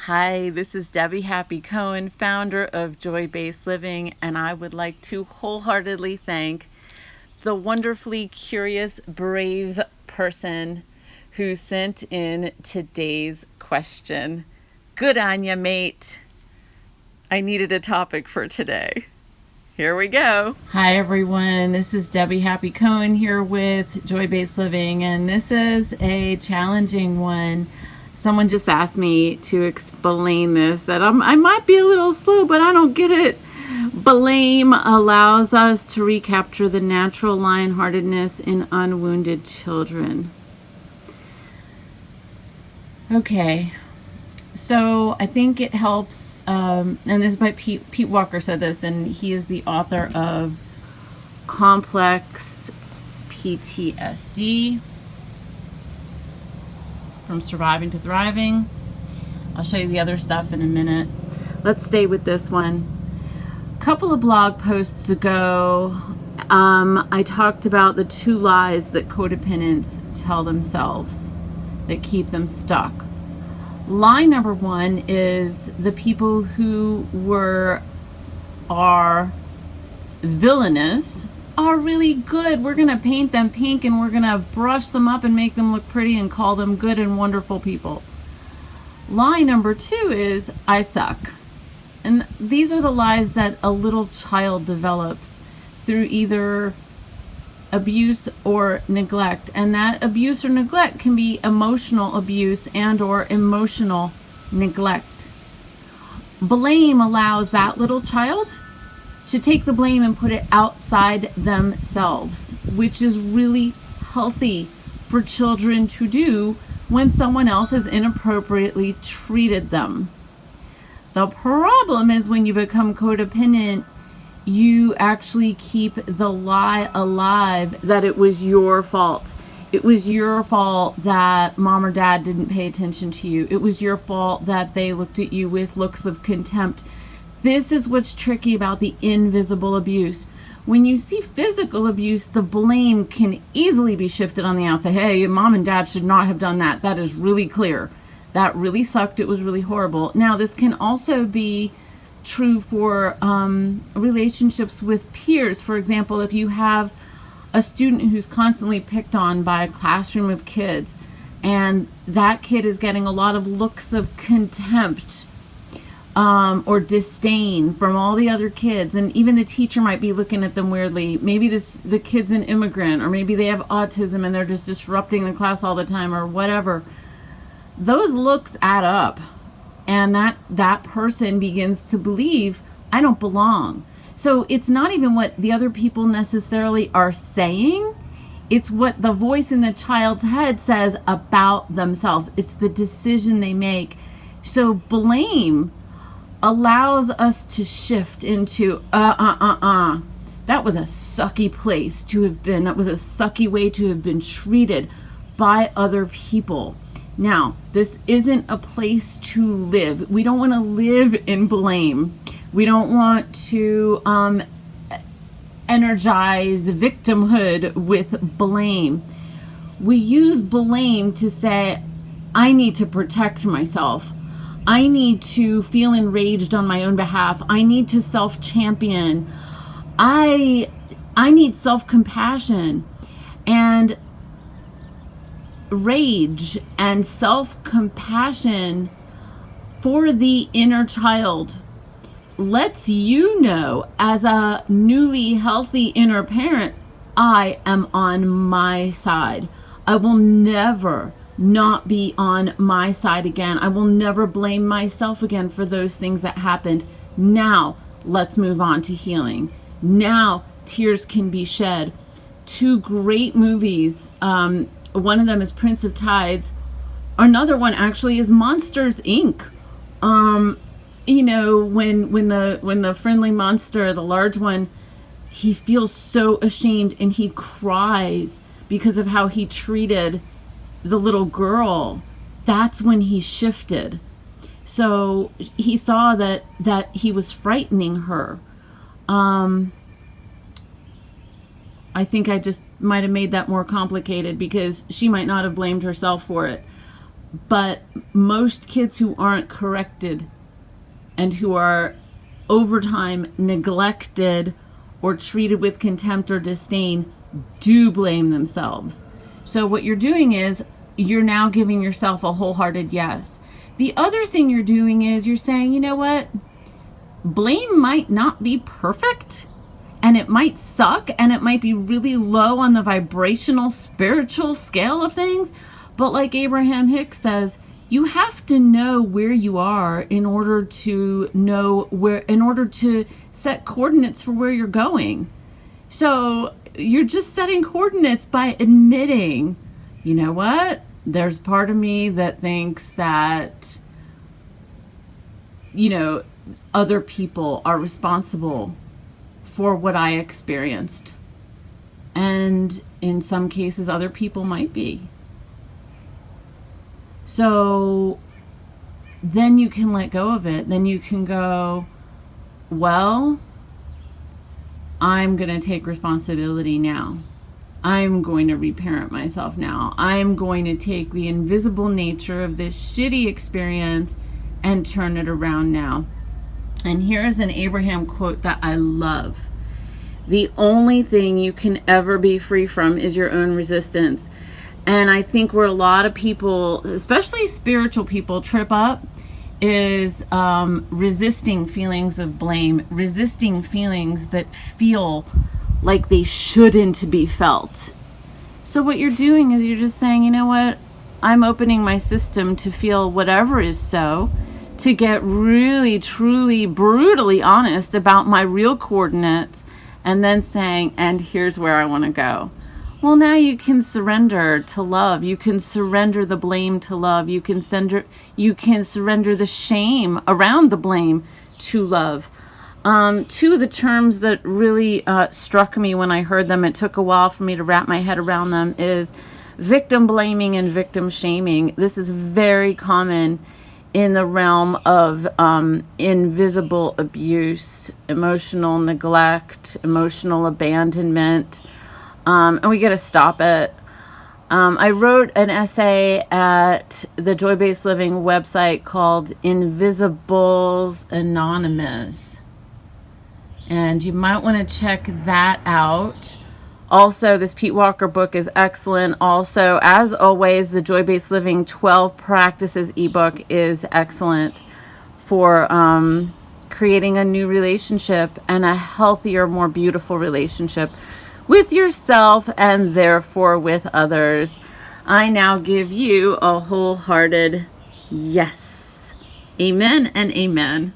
Hi, this is Debbie Happy Cohen, founder of Joy Based Living, and I would like to wholeheartedly thank the wonderfully curious, brave person who sent in today's question. Good on ya, mate. I needed a topic for today. Here we go. Hi, everyone. This is Debbie Happy Cohen here with Joy Based Living, and this is a challenging one. Someone just asked me to explain this, that I might be a little slow, but I don't get it. Blame allows us to recapture the natural lion-heartedness in unwounded children. Okay, so I think it helps, and this is by Pete Walker said this, and he is the author of Complex PTSD. From Surviving to Thriving. I'll show you the other stuff in a minute. Let's stay with this one. A couple of blog posts ago, I talked about the 2 lies that codependents tell themselves that keep them stuck. Lie number 1 is the people who are villainous are really good. We're going to paint them pink and we're going to brush them up and make them look pretty and call them good and wonderful people. Lie number 2 is I suck. And these are the lies that a little child develops through either abuse or neglect. And that abuse or neglect can be emotional abuse and or emotional neglect. Blame allows that little child to take the blame and put it outside themselves, which is really healthy for children to do when someone else has inappropriately treated them. The problem is when you become codependent, you actually keep the lie alive that it was your fault. It was your fault that mom or dad didn't pay attention to you. It was your fault that they looked at you with looks of contempt. This is what's tricky about the invisible abuse. When you see physical abuse, the blame can easily be shifted on the outside. Hey, mom and dad should not have done that. That is really clear. That really sucked. It was really horrible. Now, this can also be true for relationships with peers. For example, if you have a student who's constantly picked on by a classroom of kids, and that kid is getting a lot of looks of contempt or disdain from all the other kids, and even the teacher might be looking at them weirdly. Maybe the kid's an immigrant, or maybe they have autism and they're just disrupting the class all the time, or whatever. Those looks add up, and that person begins to believe, I don't belong. So it's not even what the other people necessarily are saying. It's what the voice in the child's head says about themselves. It's the decision they make. So blame allows us to shift into that was a sucky place to have been. That was a sucky way to have been treated by other people. Now, this isn't a place to live. We don't want to live in blame. We don't want to energize victimhood with blame. We use blame to say, I need to protect myself. I need to feel enraged on my own behalf. I need to self-champion. I need self-compassion. And rage and self-compassion for the inner child lets you know, as a newly healthy inner parent, I am on my side. I will never not be on my side again. I will never blame myself again for those things that happened. Now, let's move on to healing. Now, tears can be shed. 2 great movies. One of them is Prince of Tides. Another one actually is Monsters, Inc. You know, when the friendly monster, the large one, he feels so ashamed and he cries because of how he treated the little girl. That's when he shifted. So he saw that he was frightening her. I think I just might have made that more complicated because she might not have blamed herself for it. But most kids who aren't corrected and who are over time neglected or treated with contempt or disdain do blame themselves. So what you're doing is you're now giving yourself a wholehearted yes. The other thing you're doing is you're saying, you know what? Blame might not be perfect, and it might suck, and it might be really low on the vibrational spiritual scale of things. But like Abraham Hicks says, you have to know where you are in order to set coordinates for where you're going. So you're just setting coordinates by admitting, you know what? There's part of me that thinks that, other people are responsible for what I experienced. And in some cases, other people might be. So then you can let go of it. Then you can go, well, I'm going to take responsibility now. I'm going to reparent myself now. I'm going to take the invisible nature of this shitty experience and turn it around now. And here's an Abraham quote that I love. The only thing you can ever be free from is your own resistance. And I think where a lot of people, especially spiritual people, trip up is resisting feelings of blame, resisting feelings that feel like they shouldn't be felt. So what you're doing is you're just saying, you know what? I'm opening my system to feel whatever is so, to get really, truly, brutally honest about my real coordinates, and then saying, and here's where I want to go. Well, now you can surrender to love. You can surrender the blame to love. You can surrender the shame around the blame to love. Two of the terms that really struck me when I heard them, it took a while for me to wrap my head around them, is victim blaming and victim shaming. This is very common in the realm of invisible abuse, emotional neglect, emotional abandonment. And we got to stop it. I wrote an essay at the Joy Based Living website called Invisibles Anonymous. And you might want to check that out. Also, this Pete Walker book is excellent. Also, as always, the Joy Based Living 12 Practices ebook is excellent for creating a new relationship and a healthier, more beautiful relationship with yourself and therefore with others. I now give you a wholehearted yes. Amen and amen.